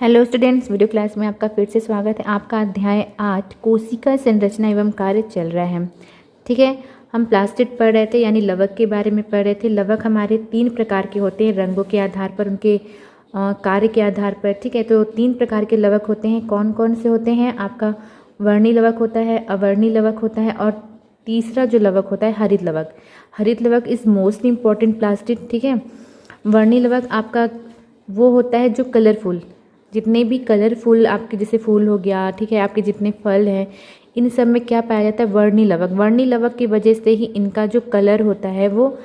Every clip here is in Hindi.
हेलो स्टूडेंट्स, वीडियो क्लास में आपका फिर से स्वागत है। आपका अध्याय 8 कोशिका संरचना एवं कार्य चल रहा है। ठीक है, हम प्लास्टिड पढ़ रहे थे, यानी लवक के बारे में पढ़ रहे थे। लवक हमारे 3 प्रकार के होते हैं, रंगों के आधार पर, उनके कार्य के आधार पर। ठीक है, तो 3 प्रकार के लवक होते हैं। कौन कौन से होते हैं? आपका वर्णी लवक होता है, अवर्णी लवक होता है, और तीसरा जो लवक होता है हरित लवक। हरित लवक इज़ मोस्ट इम्पॉर्टेंट प्लास्टिड। ठीक है, वर्णी लवक आपका वो होता है जो कलरफुल, जितने भी कलरफुल आपके जैसे फूल हो गया, ठीक है, आपके जितने फल हैं, इन सब में क्या पाया जाता है? वर्णी लवक। वर्णी लवक की वजह से ही इनका जो कलर होता है वो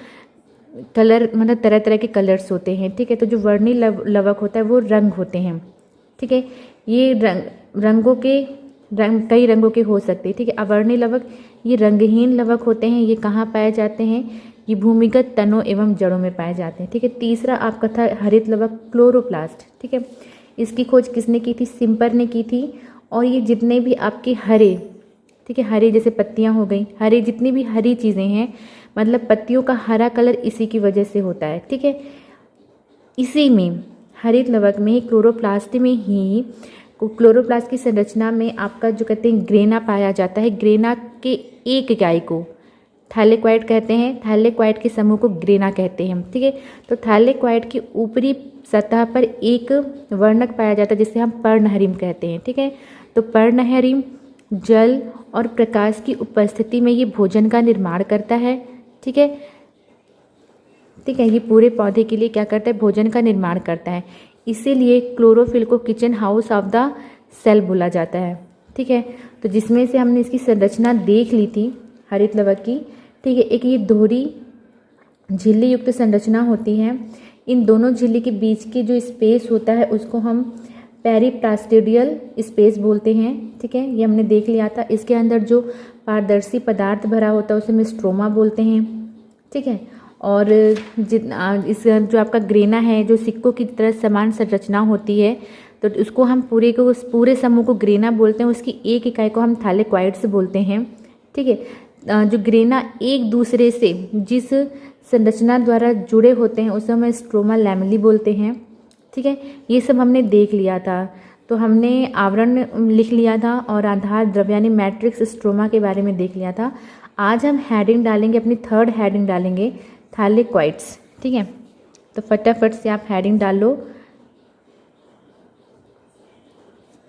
कलर मतलब तरह तरह के कलर्स होते हैं। ठीक है, तो जो वर्णी लवक होता है वो रंग होते हैं। ठीक है, ये रंगों के कई रंगों के हो सकते हैं। ठीक है, अवर्णी लवक ये रंगहीन लवक होते हैं। ये कहाँ पाए जाते हैं? ये भूमिगत तनों एवं जड़ों में पाए जाते हैं। ठीक है, तीसरा आपका था हरित लवक, क्लोरोप्लास्ट। ठीक है, इसकी खोज किसने की थी? सिम्पर ने की थी। और ये जितने भी आपके हरे, ठीक है, हरे जैसे पत्तियां हो गई, हरे जितनी भी हरी चीज़ें हैं, मतलब पत्तियों का हरा कलर इसी की वजह से होता है। ठीक है, इसी में हरित लवक में क्लोरोप्लास्ट में ही क्लोरोप्लास्ट की संरचना में आपका जो कहते हैं ग्रेना पाया जाता है। ग्रेना के एक इकाई को थैलेक्वाइड कहते हैं। थैलेक्वाइड के समूह को ग्रेना कहते हैं। ठीक है, तो थैलेक्वाइड की ऊपरी सतह पर एक वर्णक पाया जाता है जिसे हम पर्णहरिम कहते हैं। ठीक है, तो पर्णहरिम जल और प्रकाश की उपस्थिति में ये भोजन का निर्माण करता है। ठीक है, ठीक है, ये पूरे पौधे के लिए क्या करता है? भोजन का निर्माण करता है। इसीलिए क्लोरोफिल को kitchen house of the cell बोला जाता है। ठीक है, तो जिसमें से हमने इसकी संरचना देख ली थी हरित लवक की। ठीक है, एक ये दोहरी झिल्ली युक्त संरचना होती है। इन दोनों झिल्ली के बीच की जो स्पेस होता है उसको हम पेरिप्लास्टिडियल स्पेस बोलते हैं। ठीक है, ये हमने देख लिया था। इसके अंदर जो पारदर्शी पदार्थ भरा होता है उसे हम स्ट्रोमा बोलते हैं। ठीक है, और इस जो आपका ग्रेना है, जो सिक्कों की तरह समान संरचना होती है, तो उसको हम पूरे समूह को ग्रेना बोलते हैं। उसकी एक इकाई को हम थैलेक्वाइड्स बोलते हैं। ठीक है, जो ग्रेना एक दूसरे से जिस संरचना द्वारा जुड़े होते हैं उसे हम स्ट्रोमा लैमेली बोलते हैं। ठीक है, ये सब हमने देख लिया था। तो हमने आवरण लिख लिया था और आधार द्रव्य यानी मैट्रिक्स स्ट्रोमा के बारे में देख लिया था। आज हम हेडिंग डालेंगे, अपनी थर्ड हेडिंग डालेंगे, थैलेक्वाइड्स। ठीक है, तो फटाफट से आप हेडिंग डाल लो,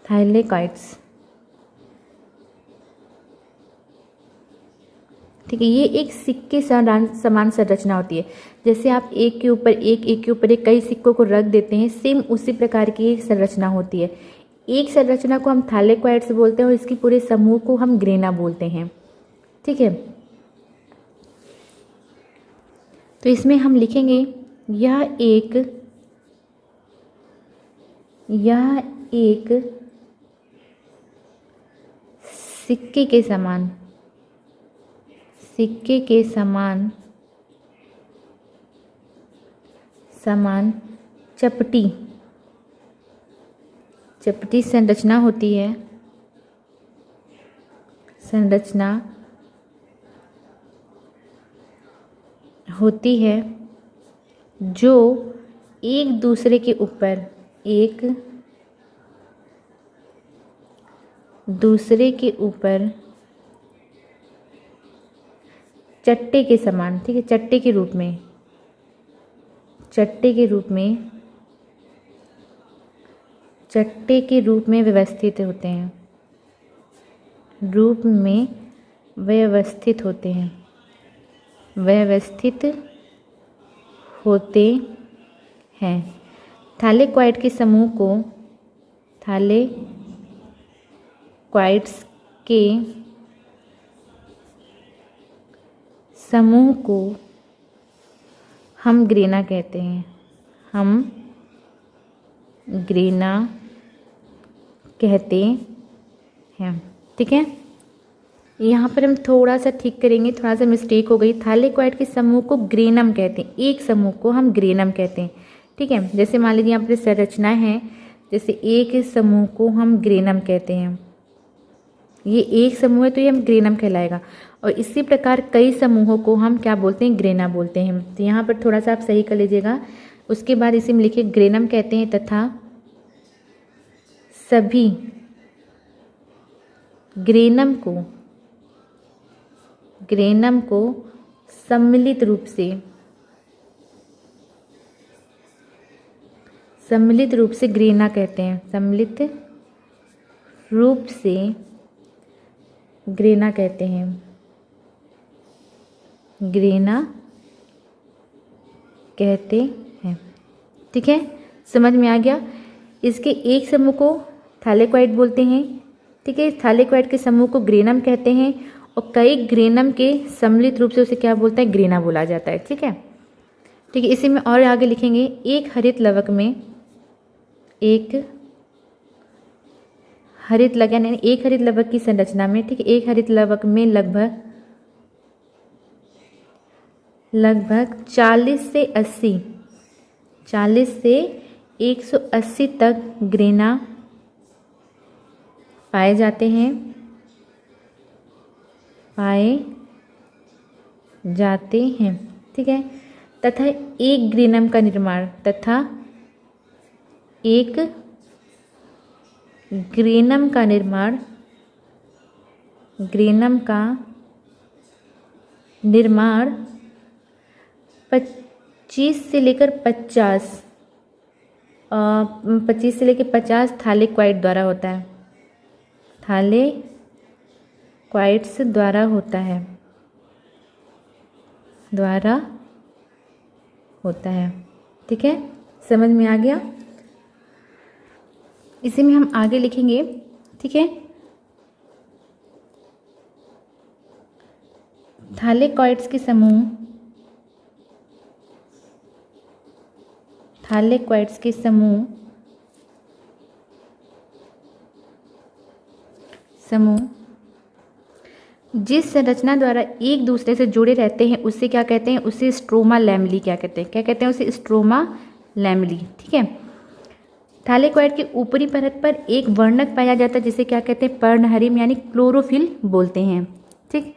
थैलेक्वाइड्स। ठीक है, ये एक सिक्के समान संरचना होती है। जैसे आप एक के ऊपर एक कई सिक्कों को रख देते हैं, सेम उसी प्रकार की एक संरचना होती है। एक संरचना को हम थैलेक्वाइड्स बोलते हैं और इसकी पूरे समूह को हम ग्रेना बोलते हैं। ठीक है, तो इसमें हम लिखेंगे यह एक सिक्के के समान चपटी संरचना होती है। जो एक दूसरे के ऊपर चट्टे के समान, ठीक है, चट्टे के रूप में व्यवस्थित होते हैं। व्यवस्थित होते हैं। थैलेक्वाइड के समूह को हम ग्रेना कहते हैं। ठीक है, यहाँ पर हम थोड़ा सा ठीक करेंगे, थोड़ा सा मिस्टेक हो गई। थैलेक्वाइड के समूह को ग्रेनम कहते हैं, एक समूह को हम ग्रेनम कहते हैं। ठीक है, जैसे मान लीजिए यहाँ पर संरचनाएं हैं, जैसे एक समूह को हम ग्रेनम कहते हैं। ये एक समूह है तो ये हम ग्रेनम कहलाएगा। और इसी प्रकार कई समूहों को हम क्या बोलते हैं? ग्रेना बोलते हैं। तो यहाँ पर थोड़ा सा आप सही कर लीजिएगा। उसके बाद इसी में लिखिए ग्रेनम कहते हैं तथा सभी ग्रेनम को सम्मिलित रूप से ग्रेना कहते हैं। सम्मिलित रूप से ग्रेना कहते हैं। ग्रेना कहते हैं। ठीक है, समझ में आ गया। इसके एक समूह को थैलेकॉइड बोलते हैं। ठीक है, थैलेकॉइड के समूह को ग्रेनम कहते हैं और कई ग्रेनम के सम्मिलित रूप से उसे क्या बोलता है, ग्रेना बोला जाता है। ठीक है, ठीक है, इसी में और आगे लिखेंगे एक हरित लवक में एक हरित लवक की संरचना में, ठीक है, एक हरित लवक में लगभग 40 से 180 तक ग्रेना पाए जाते हैं। ठीक है, तथा एक ग्रेनम का निर्माण ग्रेनम का निर्माण 25 से लेकर 50 थैलेकॉइड द्वारा होता है। थैलेकॉइड्स द्वारा होता है। ठीक है, समझ में आ गया। इसी में हम आगे लिखेंगे। ठीक है, थैलेकॉइड्स के समूह जिस संरचना द्वारा एक दूसरे से जुड़े रहते हैं उससे क्या कहते हैं, उसे स्ट्रोमा लैमेली क्या कहते हैं उसे स्ट्रोमा लैमेली। ठीक है, थैलेकॉइड के ऊपरी परत पर एक वर्णक पाया जाता है जिसे क्या कहते हैं, पर्णहरिम यानी क्लोरोफिल बोलते हैं। ठीक,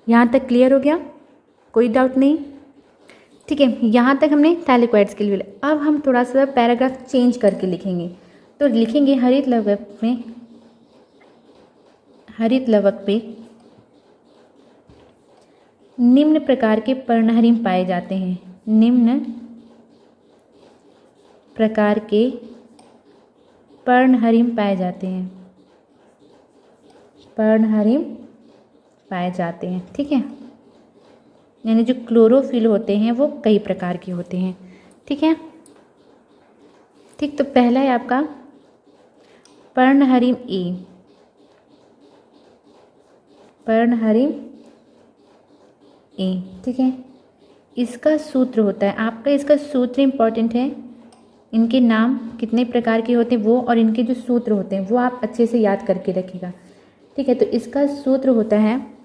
यहाँ तक क्लियर हो गया, कोई डाउट नहीं। ठीक है, यहाँ तक हमने थैलेकॉइड्स के लिए। अब हम थोड़ा सा पैराग्राफ चेंज करके लिखेंगे। तो लिखेंगे हरित लवक पे निम्न प्रकार के पर्णहरिम पाए जाते हैं। निम्न प्रकार के पर्णहरिम पाए जाते हैं। ठीक है, यानी जो क्लोरोफिल होते हैं वो कई प्रकार के होते हैं। ठीक है, ठीक, तो पहला है आपका पर्णहरिम ए। ठीक है, इसका सूत्र होता है आपका, इसका सूत्र इम्पॉर्टेंट है। इनके नाम कितने प्रकार के होते हैं वो, और इनके जो सूत्र होते हैं वो आप अच्छे से याद करके रखिएगा। ठीक है, तो इसका सूत्र होता है,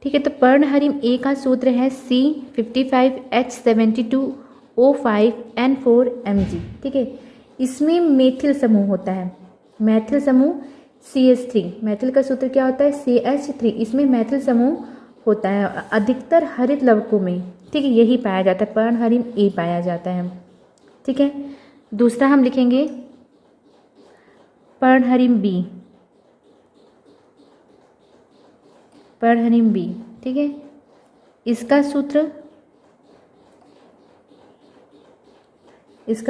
ठीक है, तो पर्णहरिम ए का सूत्र है C55H72O5N4Mg। ठीक है, इसमें मेथिल समूह होता है, मैथिल समूह CH3। मैथिल का सूत्र क्या होता है, CH3। इसमें मैथिल समूह होता है अधिकतर हरित लवकों में। ठीक है, यही पाया जाता है, पर्णहरिम ए पाया जाता है। ठीक है, दूसरा हम लिखेंगे पर्णहरिम बी। ठीक है, इसका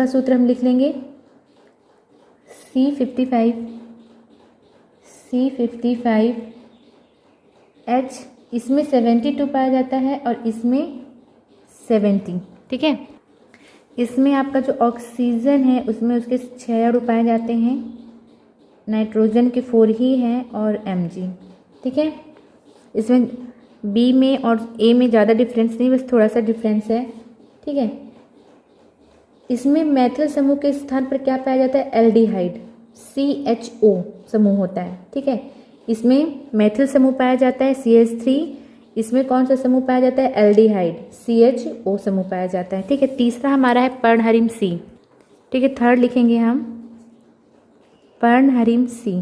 सूत्र हम लिख लेंगे C55H, इसमें 72 पाया जाता है और इसमें 70। ठीक है, इसमें आपका जो ऑक्सीजन है उसमें उसके 6 अणु पाए जाते हैं, नाइट्रोजन के 4 ही हैं और Mg। ठीक है, इसमें बी में और ए में ज़्यादा डिफरेंस नहीं, बस थोड़ा सा डिफरेंस है। ठीक है, इसमें मैथिल समूह के स्थान पर क्या पाया जाता है, एल्डिहाइड CHO समूह होता है। ठीक है, इसमें मैथिल समूह पाया जाता है CH3। इसमें कौन सा समूह पाया जाता है, एल्डिहाइड CHO समूह पाया जाता है। ठीक है, तीसरा हमारा है पर्णहरिम C। ठीक है, थर्ड लिखेंगे हम पर्णहरिम C।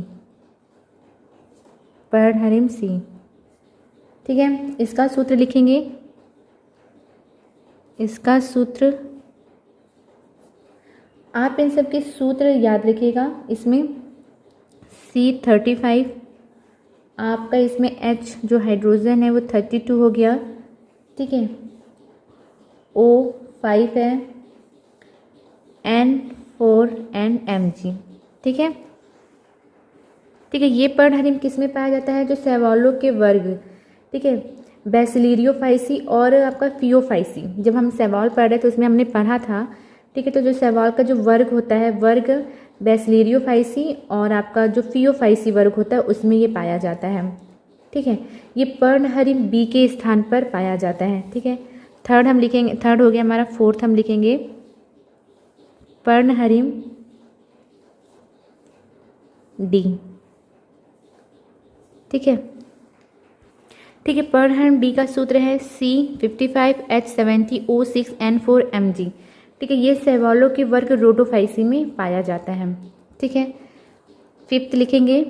ठीक है, इसका सूत्र लिखेंगे, इसका सूत्र आप इन सब के सूत्र याद रखिएगा। इसमें C35, आपका इसमें H जो हाइड्रोजन है वो 32 हो गया, ठीक है। O5 है, N4 एंड Mg, ठीक है। ठीक है, ये पर्णहरिम किस में पाया जाता है? जो शैवालों के वर्ग, ठीक है, बैसिलियोफाइसी और आपका फियोफाइसी। जब हम शैवाल पढ़ रहे थे उसमें हमने पढ़ा था, ठीक है। तो जो शैवाल का जो वर्ग होता है, वर्ग बैसिलियोफाइसी, और आपका जो फियोफाइसी वर्ग होता है उसमें ये पाया जाता है, ठीक है। ये पर्णहरिम बी के स्थान पर पाया जाता है, ठीक है। थर्ड हम लिखेंगे, थर्ड हो गया हमारा। फोर्थ हम लिखेंगे पर्णहरिम डी, ठीक है। ठीक है, पर्णहरिम डी का सूत्र है C55H70O6N4Mg, ठीक है। ये शैवालों के वर्ग रोडोफाइसी में पाया जाता है, ठीक है। फिफ्थ लिखेंगे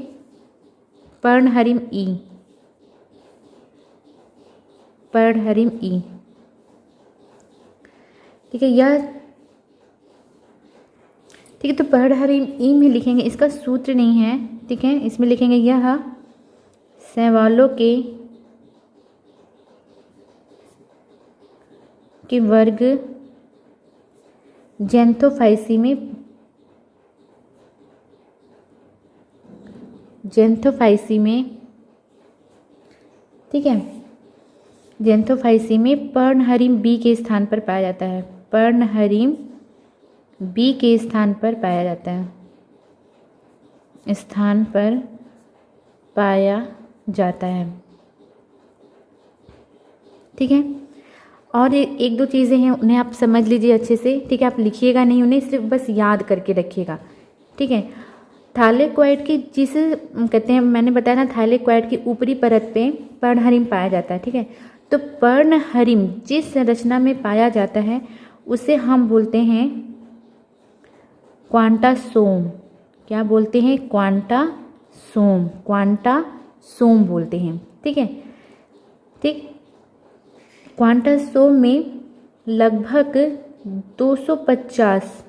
पर्णहरिम ई, पर्णहरिम ई, ठीक है। यह, ठीक है, तो पर्णहरिम ई में लिखेंगे, इसका सूत्र नहीं है, ठीक है। इसमें लिखेंगे यह शैवालों के वर्ग ज़ैंथोफाइसी में, ठीक है, ज़ैंथोफाइसी में पर्णहरिम बी के स्थान पर पाया जाता है, पर्णहरिम बी के स्थान पर पाया जाता है, स्थान पर पाया जाता है, ठीक है। और एक दो चीज़ें हैं, उन्हें आप समझ लीजिए अच्छे से, ठीक है। आप लिखिएगा नहीं उन्हें, सिर्फ बस याद करके रखिएगा, ठीक है। थाइलेकोइड की, जिस कहते हैं, मैंने बताया ना, थाइलेकोइड की ऊपरी परत पे पर्णहरिम पाया जाता है, ठीक है। तो पर्णहरिम जिस संरचना में पाया जाता है उसे हम बोलते हैं क्वांटासोम। क्या बोलते हैं? क्वांटासोम, क्वांटासोम बोलते हैं, ठीक है, ठीक। क्वांटासोम में लगभग 250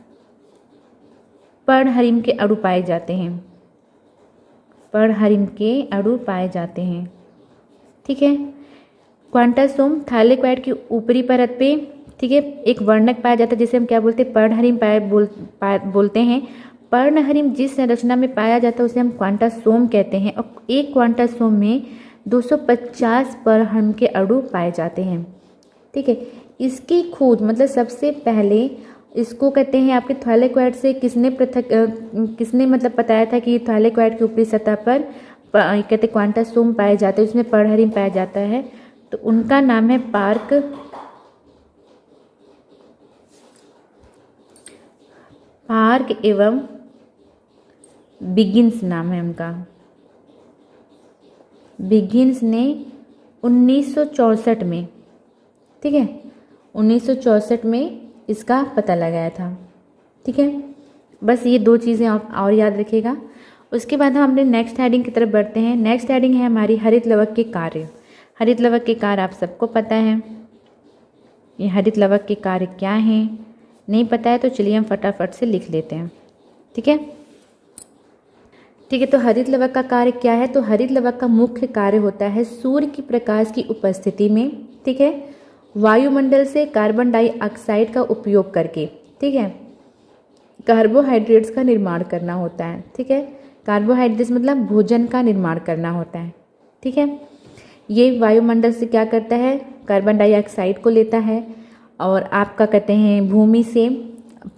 पर्णहरिम के अणु पाए जाते हैं, पर्णहरिम के अणु पाए जाते हैं, ठीक है। क्वांटासोम थाइलेकोइड की ऊपरी परत पे, ठीक है, एक वर्णक पाया जाता है जिसे हम क्या बोलते हैं? पर्णहरिम बोलते हैं। पर्णहरिम जिस संरचना में पाया जाता है उसे हम क्वांटासोम कहते हैं, और एक क्वांटासोम में 250 पर्णहरिम के अणु पाए जाते हैं, ठीक है। इसकी खोज, मतलब सबसे पहले इसको कहते हैं आपके थाइलेकोइड से किसने मतलब बताया था कि थाइलेकोइड की ऊपरी सतह पर कहते क्वांटासोम पाए जाते हैं, उसमें पर्णहरिम पाया जाता है, तो उनका नाम है पार्क एवं बिगिंस नाम है उनका। बिगिंस ने 1964 में, ठीक है, 1964 में इसका पता लगाया था, ठीक है। बस ये दो चीज़ें आप और याद रखिएगा। उसके बाद हम अपने नेक्स्ट हेडिंग की तरफ बढ़ते हैं। नेक्स्ट हेडिंग है हमारी हरित लवक के कार्य। हरित लवक के कार्य आप सबको पता है। ये हरित लवक के कार्य क्या हैं? नहीं पता है तो चलिए हम फटाफट से लिख लेते हैं, ठीक है। ठीक है, तो हरित लवक का कार्य क्या है? तो हरित लवक का मुख्य कार्य होता है सूर्य की प्रकाश की उपस्थिति में, ठीक है, वायुमंडल से कार्बन डाइऑक्साइड का उपयोग करके, ठीक है, कार्बोहाइड्रेट्स का निर्माण करना होता है, ठीक है। कार्बोहाइड्रेट्स मतलब भोजन का निर्माण करना होता है, ठीक है। ये वायुमंडल से क्या करता है? कार्बन डाइऑक्साइड को लेता है और आपका कहते हैं भूमि से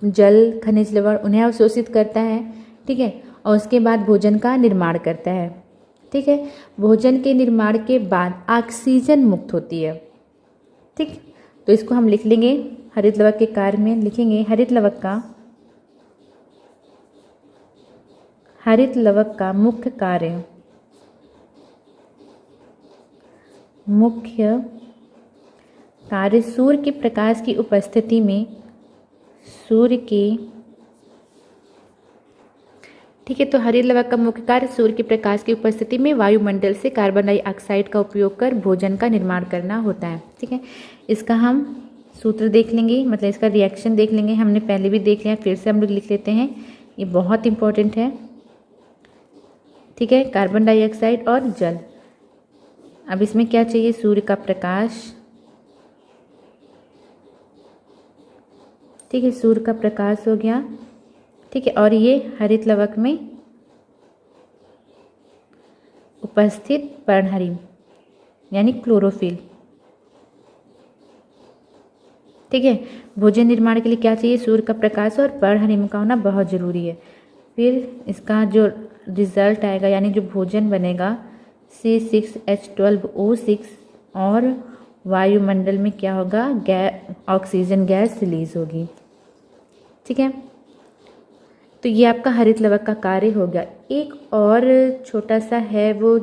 जल, खनिज लवण उन्हें अवशोषित करता है, ठीक है, और उसके बाद भोजन का निर्माण करता है, ठीक है। भोजन के निर्माण के बाद ऑक्सीजन मुक्त होती है, ठीक। तो इसको हम लिख लेंगे हरित लवक के कार्य में, लिखेंगे हरित लवक का मुख्य कार्य, सूर्य के प्रकाश की उपस्थिति में, ठीक है। तो हरित लवक का मुख्य कार्य सूर्य के प्रकाश की उपस्थिति में वायुमंडल से कार्बन डाइऑक्साइड का उपयोग कर भोजन का निर्माण करना होता है, ठीक है। इसका हम सूत्र देख लेंगे, मतलब इसका रिएक्शन देख लेंगे। हमने पहले भी देख लिया, फिर से हम लोग लिख लेते हैं, ये बहुत इंपॉर्टेंट है। ठीक है, कार्बन डाइऑक्साइड और जल। अब इसमें क्या चाहिए, सूर्य का प्रकाश, ठीक है, सूर्य का प्रकाश हो गया, ठीक है, और ये हरित लवक में उपस्थित पर्णहरिम यानी क्लोरोफिल, ठीक है। भोजन निर्माण के लिए क्या चाहिए, सूर्य का प्रकाश और पर्णहरिम का होना बहुत ज़रूरी है। फिर इसका जो रिजल्ट आएगा यानी जो भोजन बनेगा C6H12O6 और वायुमंडल में क्या होगा, ऑक्सीजन गैस रिलीज होगी, ठीक है। तो ये आपका हरित लवक का कार्य हो गया। एक और छोटा सा है, वो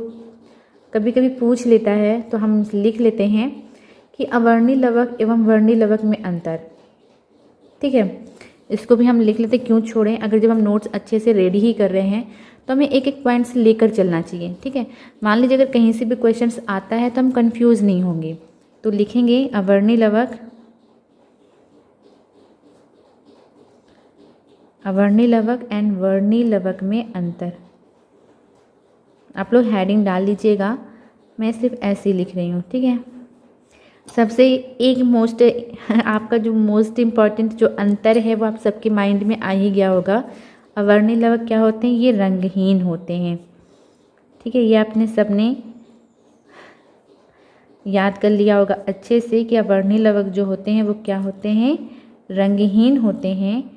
कभी कभी पूछ लेता है तो हम लिख लेते हैं कि अवर्णी लवक एवं वर्णी लवक में अंतर, ठीक है। इसको भी हम लिख लेते, क्यों छोड़ें, अगर जब हम नोट्स अच्छे से रेडी ही कर रहे हैं तो हमें एक एक पॉइंट से लेकर चलना चाहिए, ठीक है। मान लीजिए अगर कहीं से भी क्वेश्चंस आता है तो हम कंफ्यूज नहीं होंगे, तो लिखेंगे अवर्णी लवक, अवर्णी लवक एंड वर्णी लवक में अंतर। आप लोग हेडिंग डाल लीजिएगा, मैं सिर्फ ऐसे ही लिख रही हूँ, ठीक है। सबसे एक आपका जो मोस्ट इम्पॉर्टेंट जो अंतर है वो आप सबके माइंड में आ ही गया होगा। अवर्णी लवक क्या होते हैं, ये रंगहीन होते हैं, ठीक है। ये आपने सबने याद कर लिया होगा अच्छे से कि अवर्णी लवक जो होते हैं वो क्या होते हैं, रंगहीन होते हैं,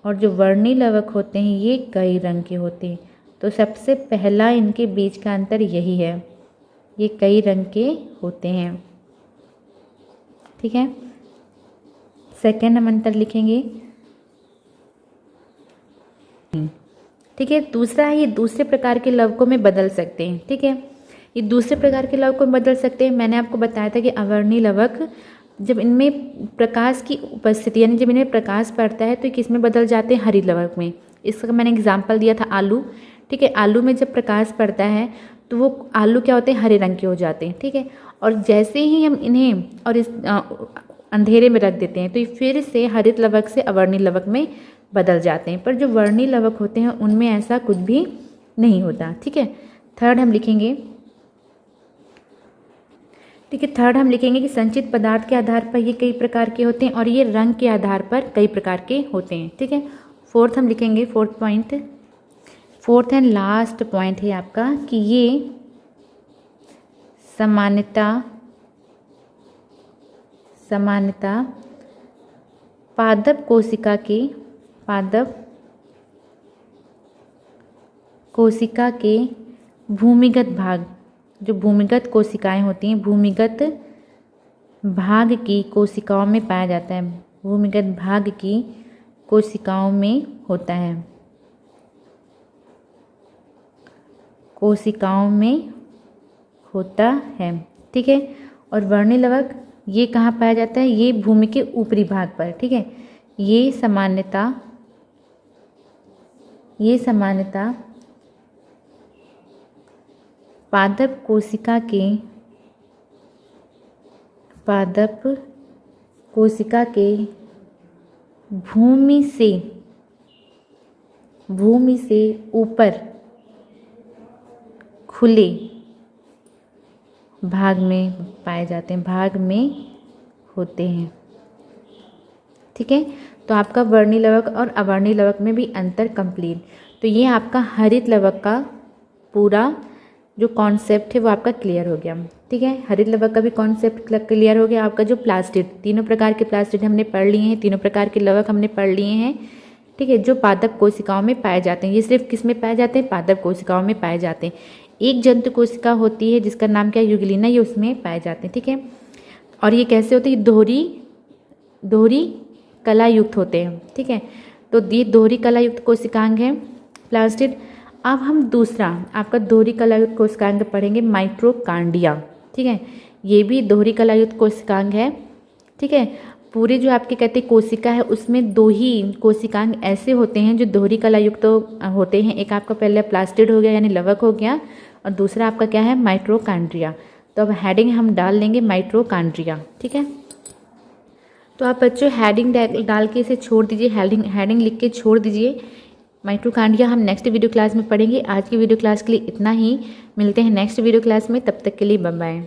और जो वर्णी लवक होते हैं ये कई रंग के होते हैं। तो सबसे पहला इनके बीच का अंतर यही है, ये कई रंग के होते हैं, ठीक है। सेकेंड हम अंतर लिखेंगे, ठीक है। दूसरा है, ये दूसरे प्रकार के लवकों में बदल सकते हैं, ठीक है। ये दूसरे प्रकार के लवकों में बदल सकते हैं। मैंने आपको बताया था कि अवर्णी लवक जब इनमें प्रकाश की उपस्थिति यानी जब इनमें प्रकाश पड़ता है तो किस में बदल जाते हैं, हरित लवक में। इसका मैंने एग्जाम्पल दिया था आलू, ठीक है। आलू में जब प्रकाश पड़ता है तो वो आलू क्या होते हैं, हरे रंग के हो जाते हैं, ठीक है। और जैसे ही हम इन्हें और इस अंधेरे में रख देते हैं तो ये फिर से हरित लवक से अवर्णी लवक में बदल जाते हैं। पर जो वर्णी लवक होते हैं उनमें ऐसा कुछ भी नहीं होता, ठीक है। थर्ड हम लिखेंगे, ठीक है, थर्ड हम लिखेंगे कि संचित पदार्थ के आधार पर ये कई प्रकार के होते हैं और ये रंग के आधार पर कई प्रकार के होते हैं, ठीक है। फोर्थ हम लिखेंगे, fourth point, fourth and last point है आपका कि ये समानता पादप कोशिका के भूमिगत भाग, जो भूमिगत कोशिकाएं होती हैं, भूमिगत भाग की कोशिकाओं में पाया जाता है, भूमिगत भाग की कोशिकाओं में होता है, कोशिकाओं में होता है, ठीक है। और वर्णी लवक ये कहाँ पाया जाता है, ये भूमि के ऊपरी भाग पर, ठीक है। ये सामान्यता पादप कोशिका के भूमि से ऊपर खुले भाग में पाए जाते हैं, भाग में होते हैं, ठीक है। तो आपका वर्णी लवक और अवर्णी लवक में भी अंतर कंप्लीट। तो ये आपका हरित लवक का पूरा जो कॉन्सेप्ट है वो आपका क्लियर हो गया, ठीक है। हरित लवक का भी कॉन्सेप्ट क्लियर हो गया। आपका जो प्लास्टिड, तीनों प्रकार के प्लास्टिड हमने पढ़ लिए हैं, तीनों प्रकार के लवक हमने पढ़ लिए हैं, ठीक है, जो पादप कोशिकाओं में पाए जाते हैं। ये सिर्फ किस में पाए जाते हैं, पादप कोशिकाओं में पाए जाते हैं। एक जंतु कोशिका होती है जिसका नाम क्या है, यूग्लिना, ये उसमें पाए जाते हैं, ठीक है। और ये कैसे होते हैं, दोहरी कला युक्त होते हैं, ठीक है। तो ये दोहरी कला युक्त कोशिकांग है प्लास्टिड। अब हम दूसरा आपका दोहरी कला युक्त कोशिकांग पढ़ेंगे, माइटोकॉन्ड्रिया, ठीक है। ये भी दोहरी कला युक्त कोशिकांग है, ठीक है। पूरे जो आपके कहते हैं कोशिका है उसमें दो ही कोशिकांग ऐसे होते हैं जो दोहरी कला युक्त होते हैं। एक आपका पहले प्लास्टिड हो गया यानी लवक हो गया, और दूसरा आपका क्या है, माइटोकॉन्ड्रिया। तो अब हेडिंग हम डाल लेंगे माइटोकॉन्ड्रिया, ठीक है। तो आप बच्चों हेडिंग डाल के इसे छोड़ दीजिए, हेडिंग लिख के छोड़ दीजिए। माइटोकॉन्ड्रिया हम नेक्स्ट वीडियो क्लास में पढ़ेंगे। आज की वीडियो क्लास के लिए इतना ही, मिलते हैं नेक्स्ट वीडियो क्लास में, तब तक के लिए बाय बाय।